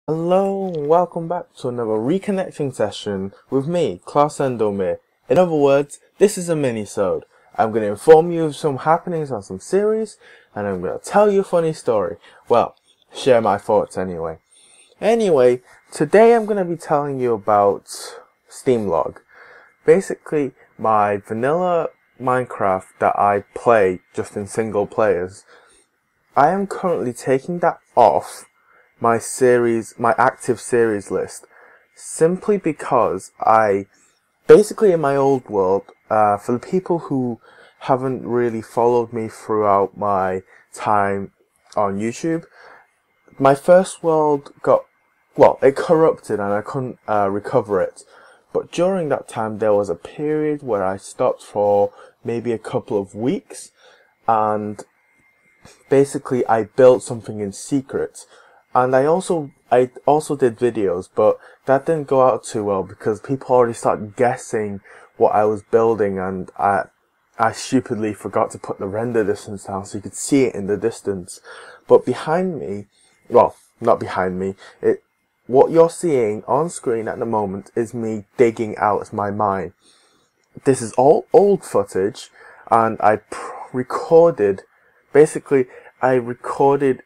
Hello and welcome back to another reconnecting session with me, Klaus Endomere. In other words, this is a minisode. I'm going to inform you of some happenings on some series, and I'm going to tell you a funny story. Well, share my thoughts anyway. Anyway, today I'm going to be telling you about Steamlog. Basically, my vanilla Minecraft that I play just in single players. I am currently taking that off my active series list, simply because basically in my old world, for the people who haven't really followed me throughout my time on YouTube, my first world it corrupted and I couldn't recover it. But during that time, there was a period where I stopped for maybe a couple of weeks, and basically I built something in secret. And I also did videos, but that didn't go out too well because people already started guessing what I was building, and I stupidly forgot to put the render distance down so you could see it in the distance. But behind me, well, not behind me, what you're seeing on screen at the moment is me digging out my mine. This is all old footage, and I recorded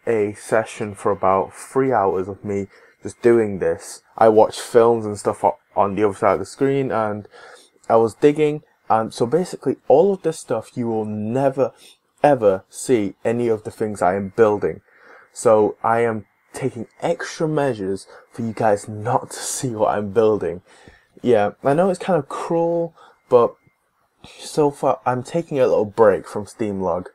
a session for about 3 hours of me just doing this. I watched films and stuff on the other side of the screen, and I was digging, and so basically all of this stuff you will never ever see any of the things I am building. So I am taking extra measures for you guys not to see what I'm building. Yeah, I know it's kind of cruel, but so far I'm taking a little break from Steamlog.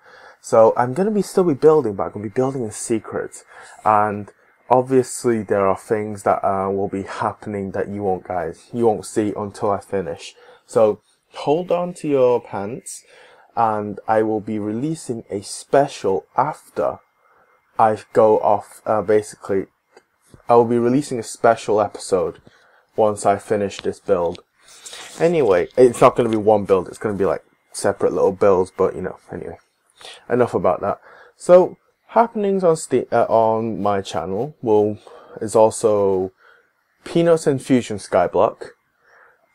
So I'm going to still be building, but I'm going to be building in secret. And obviously there are things that will be happening that you won't see until I finish. So hold on to your pants, and I will be releasing a special after I go off. I will be releasing a special episode once I finish this build. Anyway, it's not going to be one build, it's going to be like separate little builds, but anyway. Enough about that. So, happenings on my channel is also Peanuts and Fusion Skyblock,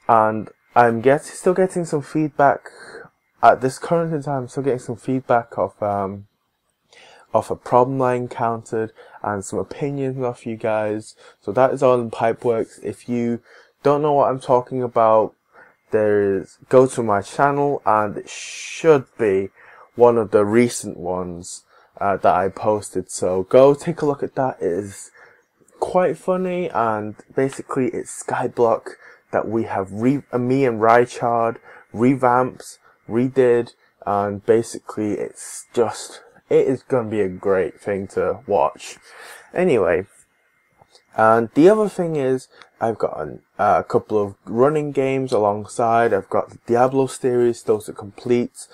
and I'm still getting some feedback at this current time. I'm still getting some feedback of a problem I encountered and some opinions off you guys. So that is all in pipeworks. If you don't know what I'm talking about, go to my channel, and it should be one of the recent ones that I posted, so go take a look at that. It is quite funny, and basically it's Skyblock that we have me and Rychard revamped, redid, and basically it is gonna be a great thing to watch. Anyway, and the other thing is I've got a couple of running games alongside. I've got the Diablo series still to complete.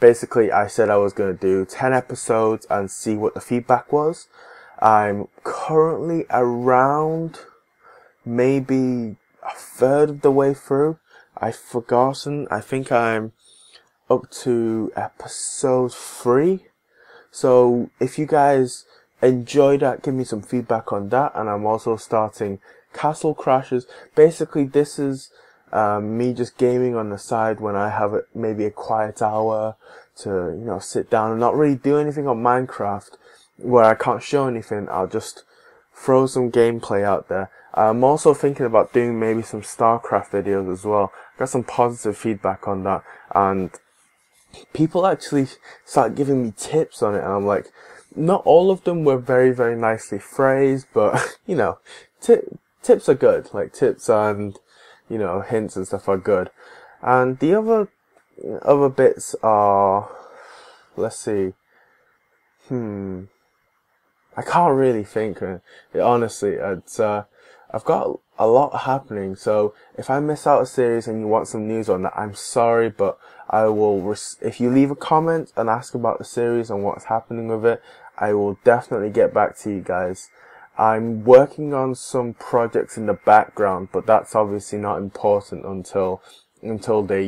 Basically I said I was going to do 10 episodes and see what the feedback was. I'm currently around maybe a third of the way through. I've forgotten. I think I'm up to episode 3. So if you guys enjoy that, give me some feedback on that. And I'm also starting Castle Crashers. Basically this is me just gaming on the side when I have maybe a quiet hour to sit down and not really do anything on Minecraft where I can't show anything. I'll just throw some gameplay out there. I'm also thinking about doing maybe some StarCraft videos as well. Got some positive feedback on that, and people actually start giving me tips on it, and I'm like, not all of them were very, very nicely phrased, but tips are good. Like tips and hints and stuff are good. And the other bits are, let's see, I can't really think. Honestly, I've got a lot happening, so if I miss out a series and you want some news on that, I'm sorry, but I will, if you leave a comment and ask about the series and what's happening with it, I will definitely get back to you guys. I'm working on some projects in the background, but that's obviously not important until they,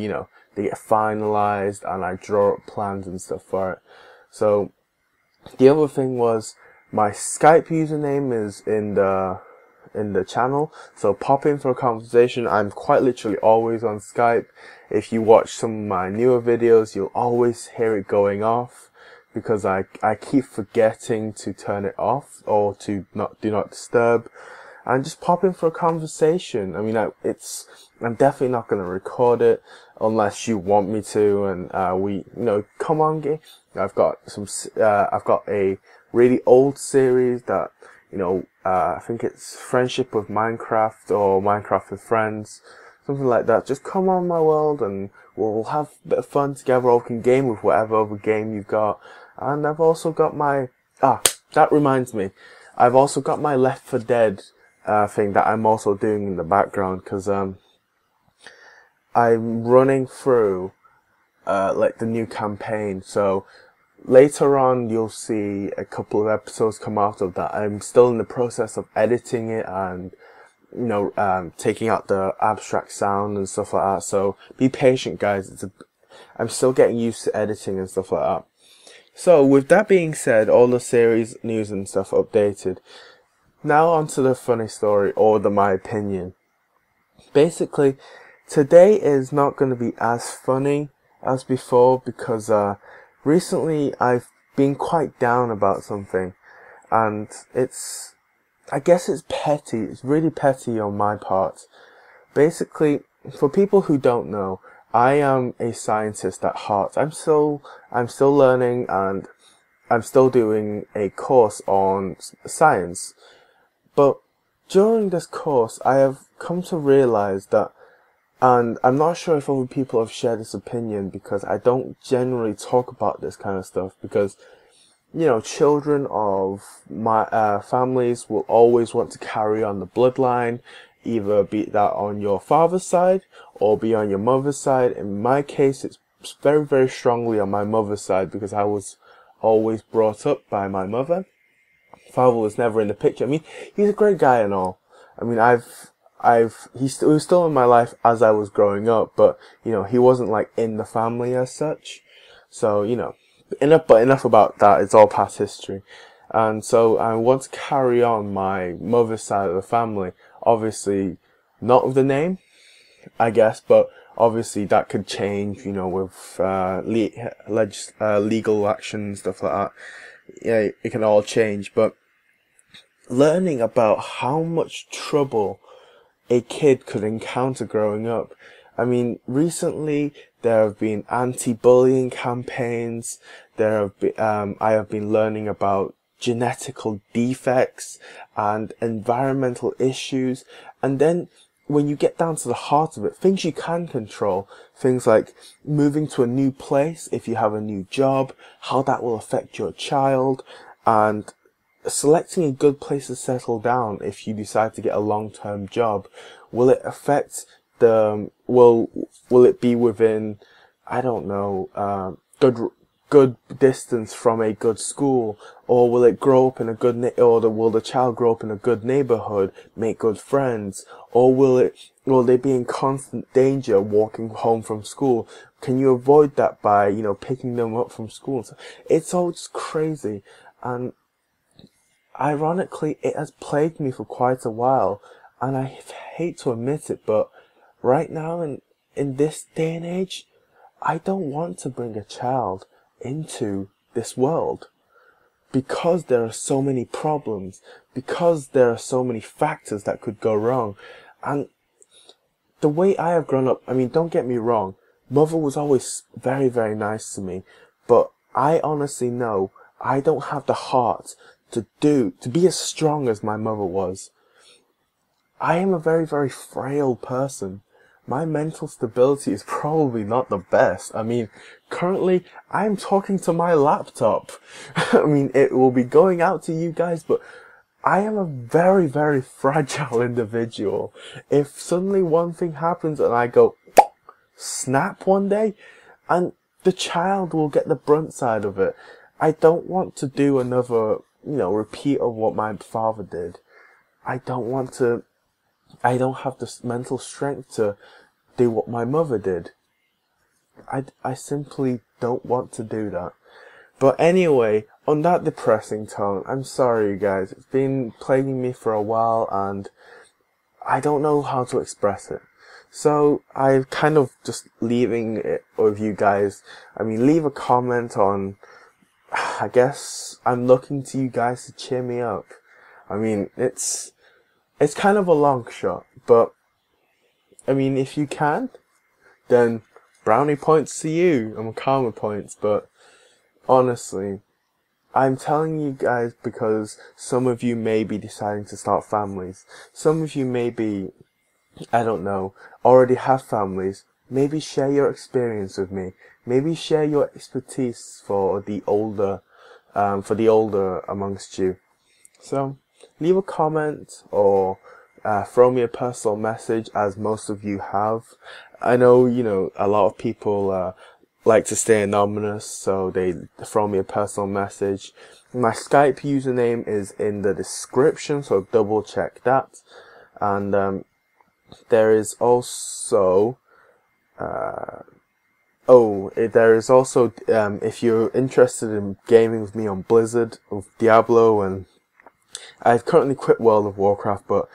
they get finalized and I draw up plans and stuff for it. So the other thing was My Skype username is in the channel, so pop in for a conversation. I'm quite literally always on Skype. If you watch some of my newer videos, you'll always hear it going off, because I keep forgetting to turn it off or to do not disturb. And just pop in for a conversation. I mean, I'm definitely not going to record it unless you want me to. And come on, I've got a really old series that, I think it's Friendship with Minecraft or Minecraft with Friends, something like that. Just come on my world and we'll have a bit of fun together, or we can game with whatever other game you've got. And I've also got that reminds me, I've also got my Left 4 Dead thing that I'm also doing in the background, because I'm running through like the new campaign. So later on you'll see a couple of episodes come out of that. I'm still in the process of editing it and taking out the abstract sound and stuff like that, so be patient, guys. I'm still getting used to editing and stuff like that. So with that being said, all the series news and stuff updated. Now on to the funny story, or my opinion. Basically, today is not going to be as funny as before, because recently I've been quite down about something, and I guess it's petty. It's really petty on my part. Basically, for people who don't know, I am a scientist at heart. I'm still learning, and I'm still doing a course on science. But during this course, I have come to realize that, and I'm not sure if other people have shared this opinion, because I don't generally talk about this kind of stuff, because, children of my families will always want to carry on the bloodline, either be that on your father's side or be on your mother's side. In my case, it's very, very strongly on my mother's side, because I was always brought up by my mother. Father was never in the picture. I mean, he's a great guy and all. I mean, he was still in my life as I was growing up, but, he wasn't like in the family as such. So, enough about that. It's all past history. And so I want to carry on my mother's side of the family. Obviously, not with the name, I guess, but obviously that could change, with legal action and stuff like that. Yeah, it can all change. But learning about how much trouble a kid could encounter growing up. I mean, recently there have been anti-bullying campaigns. I have been learning about genetical defects and environmental issues. And then when you get down to the heart of it, things you can control, things like moving to a new place if you have a new job, how that will affect your child, and selecting a good place to settle down if you decide to get a long-term job. Will it affect will it be within, I don't know, good distance from a good school, or will it grow up in a good will the child grow up in a good neighborhood, make good friends, or will they be in constant danger walking home from school? Can you avoid that by, picking them up from school? So it's all just crazy. And ironically, it has plagued me for quite a while, and I hate to admit it, but right now in this day and age, I don't want to bring a child into this world, because there are so many problems, because there are so many factors that could go wrong. And the way I have grown up, I mean, don't get me wrong, mother was always very, very nice to me, but I honestly know I don't have the heart to be as strong as my mother was. I am a very, very frail person. My mental stability is probably not the best. I mean, currently, I'm talking to my laptop. I mean, it will be going out to you guys, but I am a very, very fragile individual. If suddenly one thing happens and I go snap one day, and the child will get the brunt side of it. I don't want to do another, repeat of what my father did. I don't have the mental strength to do what my mother did. I simply don't want to do that. But anyway, on that depressing tone, I'm sorry you guys, it's been plaguing me for a while and I don't know how to express it. So I'm kind of just leaving it with you guys. I mean, leave a comment on, I guess I'm looking to you guys to cheer me up. I mean, it's kind of a long shot, but I mean, if you can, then brownie points to you and karma points, but honestly, I'm telling you guys because some of you may be deciding to start families. Some of you may be, I don't know, already have families. Maybe share your experience with me. Maybe share your expertise for the older amongst you. So, leave a comment or throw me a personal message, as most of you have. I know, a lot of people like to stay anonymous, so they throw me a personal message. My Skype username is in the description, so double check that. And there is also if you're interested in gaming with me on Blizzard, with Diablo, and I've currently quit World of Warcraft, but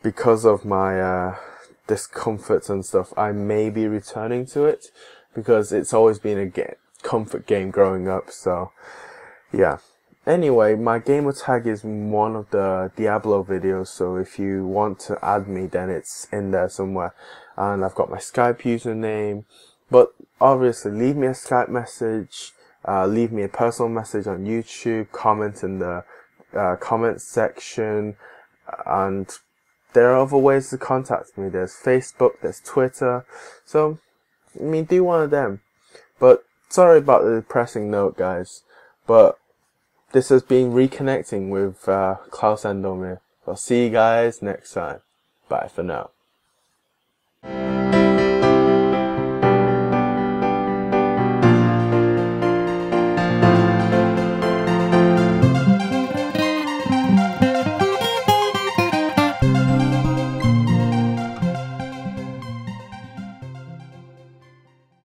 because of my discomforts and stuff, I may be returning to it, because it's always been a comfort game growing up, so yeah. Anyway, my gamer tag is one of the Diablo videos, so if you want to add me, then it's in there somewhere. And I've got my Skype username, but obviously leave me a Skype message, leave me a personal message on YouTube, comment in the comments section, and there are other ways to contact me. There's Facebook, there's Twitter, so I mean, do one of them. But sorry about the depressing note, guys, but this has been Reconnecting with Klaus Endomere. I'll see you guys next time. Bye for now.